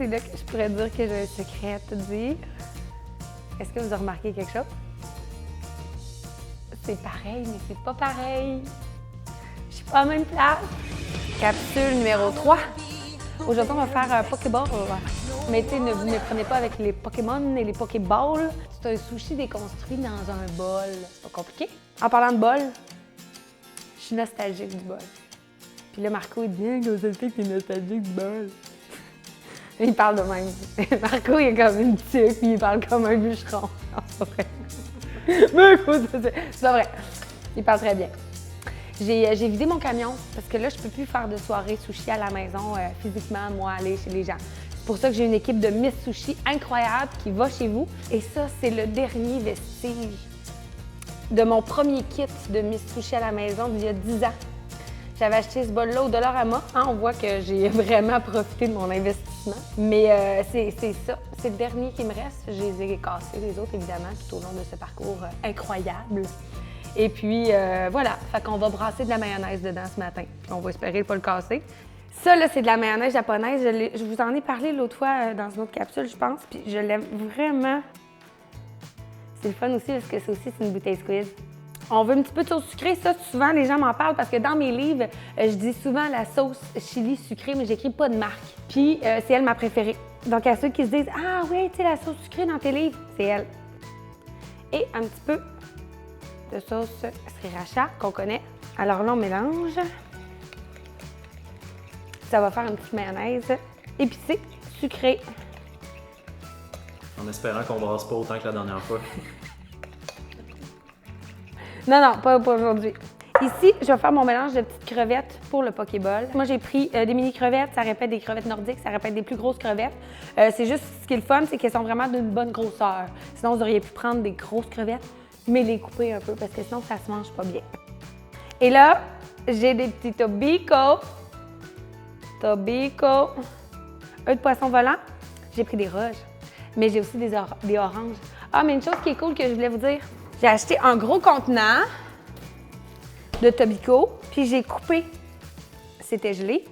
c'est là que je pourrais dire que j'ai un secret à te dire. Est-ce que vous avez remarqué quelque chose? C'est pareil, mais c'est pas pareil. Je suis pas à la même place. Capsule numéro 3. Aujourd'hui, on va faire un Pokéball. Mais tu sais, ne vous méprenez pas avec les Pokémon et les Pokéballs. C'est un sushi déconstruit dans un bol. C'est pas compliqué. En parlant de bol, je suis nostalgique du bol. Puis là, Marco, il dit « Consulté que t'es nostalgique du bol. » Il parle de même. Marco, il est comme une tuque, puis il parle comme un bûcheron. Non, c'est pas vrai. C'est pas vrai. Il parle très bien. J'ai vidé mon camion parce que là, je peux plus faire de soirée sushi à la maison physiquement, moi, aller chez les gens. C'est pour ça que j'ai une équipe de Miss Sushi incroyable qui va chez vous. Et ça, c'est le dernier vestige de mon premier kit de Miss Sushi à la maison d'il y a 10 ans. J'avais acheté ce bol-là au Dollarama. On voit que j'ai vraiment profité de mon investissement. Mais c'est ça. C'est le dernier qui me reste. Je les ai cassés, les autres, évidemment, tout au long de ce parcours incroyable. Et puis, voilà. Fait qu'on va brasser de la mayonnaise dedans ce matin. On va espérer ne pas le casser. Ça, là, c'est de la mayonnaise japonaise. Je vous en ai parlé l'autre fois dans une autre capsule, je pense. Puis je l'aime vraiment. C'est le fun aussi parce que c'est une bouteille squeeze. On veut un petit peu de sauce sucrée. Ça, souvent, les gens m'en parlent parce que dans mes livres, je dis souvent la sauce chili sucrée, mais j'écris pas de marque. Puis, c'est elle ma préférée. Donc, à ceux qui se disent « Ah oui, tu sais, la sauce sucrée dans tes livres, c'est elle. » Et un petit peu de sauce sriracha qu'on connaît. Alors là, on mélange. Ça va faire une petite mayonnaise épicée, sucrée. En espérant qu'on brasse pas autant que la dernière fois. Non, pas aujourd'hui. Ici, je vais faire mon mélange de petites crevettes pour le Pokéball. Moi, j'ai pris des mini crevettes, ça répète des crevettes nordiques, ça répète des plus grosses crevettes. C'est juste ce qui est le fun, c'est qu'elles sont vraiment d'une bonne grosseur. Sinon, vous auriez pu prendre des grosses crevettes, mais les couper un peu parce que sinon, ça se mange pas bien. Et là, j'ai des petits tobiko. Œufs de poisson volant. J'ai pris des rouges, mais j'ai aussi des oranges. Ah, mais une chose qui est cool que je voulais vous dire. J'ai acheté un gros contenant de tobiko, puis j'ai coupé. C'était gelé.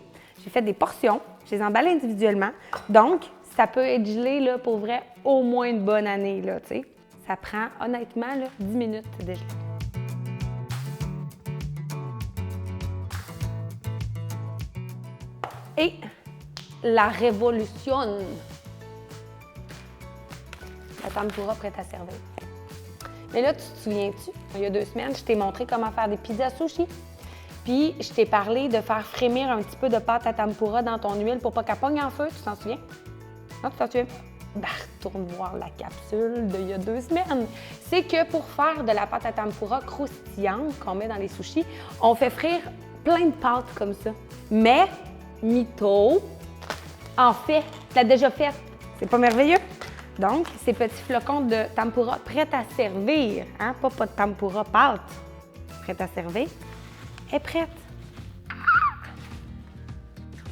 J'ai fait des portions. Je les emballe individuellement. Donc, ça peut être gelé, là, pour vrai, au moins une bonne année, là, tu sais. Ça prend, honnêtement, là, 10 minutes de gelé. Et la révolution. La tempura prête à servir. Mais là, tu te souviens-tu? Il y a 2 semaines, je t'ai montré comment faire des pizzas sushi. Puis, je t'ai parlé de faire frémir un petit peu de pâte à tempura dans ton huile pour pas qu'elle pogne en feu. Tu t'en souviens? Non, tu t'en souviens? Ben, retourne voir la capsule d'il y a 2 semaines. C'est que pour faire de la pâte à tempura croustillante qu'on met dans les sushis, on fait frire plein de pâtes comme ça. Mais, mytho, en fait, tu l'as déjà fait. C'est pas merveilleux? Donc, ces petits flocons de tempura prêts à servir, hein? Pas de tempura pâte, prête à servir, est prête.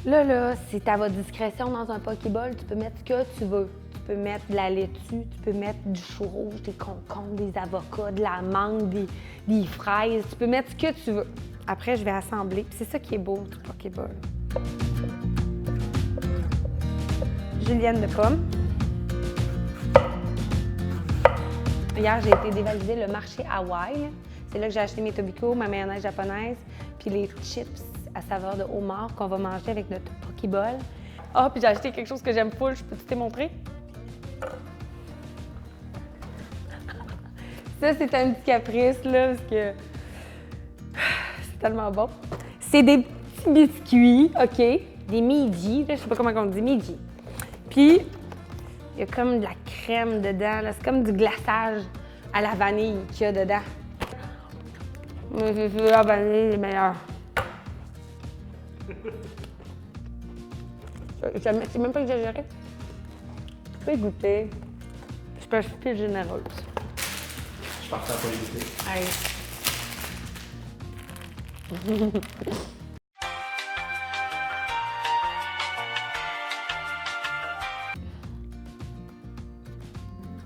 Là, c'est à votre discrétion dans un Pokéball, tu peux mettre ce que tu veux. Tu peux mettre de la laitue, tu peux mettre du chou rouge, des concombres, des avocats, de la mangue, des fraises, tu peux mettre ce que tu veux. Après, je vais assembler. C'est ça qui est beau du Pokéball. Julienne de pommes. Hier, j'ai été dévaliser le marché Hawaï. C'est là que j'ai acheté mes tobiko, ma mayonnaise japonaise, puis les chips à saveur de homard qu'on va manger avec notre Pokéball. Ah, puis j'ai acheté quelque chose que j'aime full. Je peux te montrer? Ça, c'est un petit caprice, là, parce que c'est tellement bon. C'est des petits biscuits, OK? Des midis, là, je sais pas comment on dit, midis. Puis, il y a comme de la crème dedans, là. C'est comme du glaçage à la vanille qu'il y a dedans. La vanille, c'est meilleur. C'est même pas exagéré. Tu peux y goûter. Je suis généreuse. Je partais pour les goûter. Allez.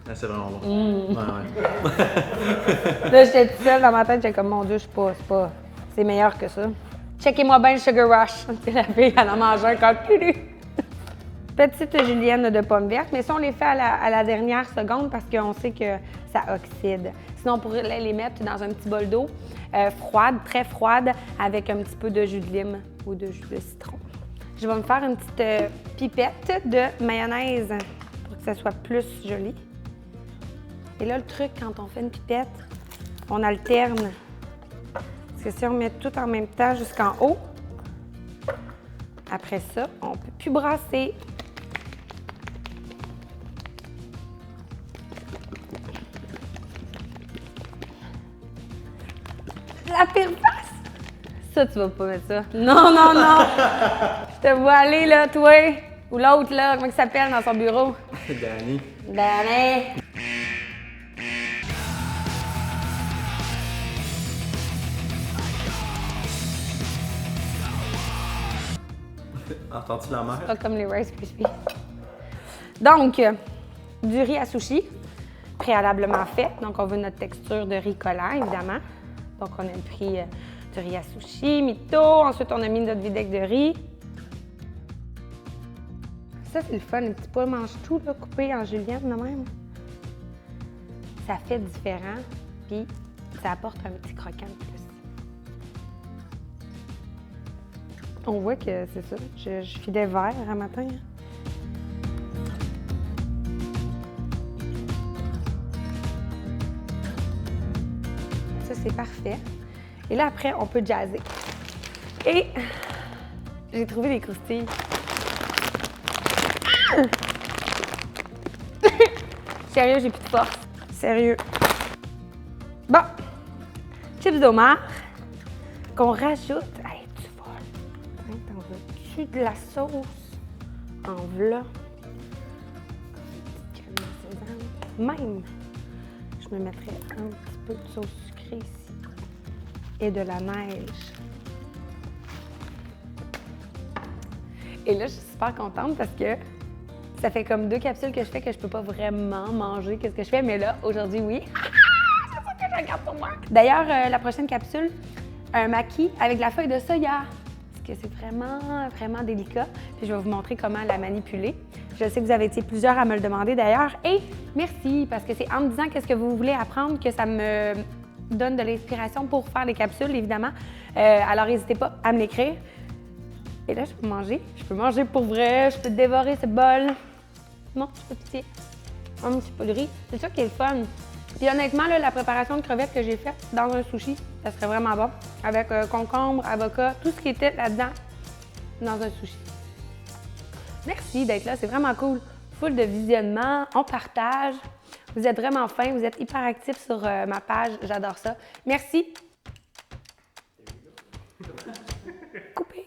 Ah, c'est vraiment bon. Ouais. Là, j'étais toute seule dans ma tête, j'étais comme, mon Dieu, c'est meilleur que ça. Checkez-moi bien le Sugar Rush. C'est la fille, elle en mange un quand Petite julienne de pommes vertes, mais ça, on les fait à la dernière seconde parce qu'on sait que ça oxyde. Sinon, on pourrait les mettre dans un petit bol d'eau froide, très froide, avec un petit peu de jus de lime ou de jus de citron. Je vais me faire une petite pipette de mayonnaise pour que ça soit plus joli. Et là, le truc, quand on fait une pipette, on alterne. Parce que si on met tout en même temps jusqu'en haut, après ça, on ne peut plus brasser. La pire face! Ça, tu vas pas mettre ça. Non, non, non! Je te vois aller, là, toi! Ou l'autre, là, comment il s'appelle dans son bureau? Danny. Danny! Entends-tu la mer? Pas comme les Rice Krispies. Donc, du riz à sushi, préalablement fait. Donc, on veut notre texture de riz collant, évidemment. Donc, on a pris du riz à sushi, mito. Ensuite, on a mis notre vinaigre de riz. Ça, c'est le fun. Les petits pois mangent tout, là, coupé en julienne, de même. Ça fait différent, puis ça apporte un petit croquant de plus. On voit que c'est ça. Je filais vert un matin. Ça, c'est parfait. Et là, après, on peut jazzer. Et j'ai trouvé des croustilles. Sérieux, j'ai plus de force. Sérieux. Bon. Chips d'homard qu'on rajoute. Hey, tu voles. Hein, t'en veux-tu de la sauce en v'là? Crème de sésame. Même, je me mettrais un petit peu de sauce sucrée ici. Et de la neige. Et là, je suis super contente parce que ça fait comme 2 capsules que je fais que je peux pas vraiment manger qu'est-ce que je fais, mais là, aujourd'hui, oui. C'est ça que je regarde pour moi. D'ailleurs, la prochaine capsule, un maquis avec de la feuille de soya. Parce que c'est vraiment, vraiment délicat. Puis je vais vous montrer comment la manipuler. Je sais que vous avez été plusieurs à me le demander d'ailleurs. Et merci, parce que c'est en me disant qu'est-ce que vous voulez apprendre que ça me donne de l'inspiration pour faire les capsules, évidemment. Alors, n'hésitez pas à me l'écrire. Et là, je peux manger. Je peux manger pour vrai. Je peux dévorer ce bol. Non, je peux pitié. Un petit peu de riz. C'est ça qui est le fun. Puis honnêtement, là, la préparation de crevettes que j'ai faite dans un sushi, ça serait vraiment bon. Avec concombre, avocat, tout ce qui était là-dedans dans un sushi. Merci d'être là. C'est vraiment cool. Full de visionnement. On partage. Vous êtes vraiment fins. Vous êtes hyper actifs sur ma page. J'adore ça. Merci. Coupé.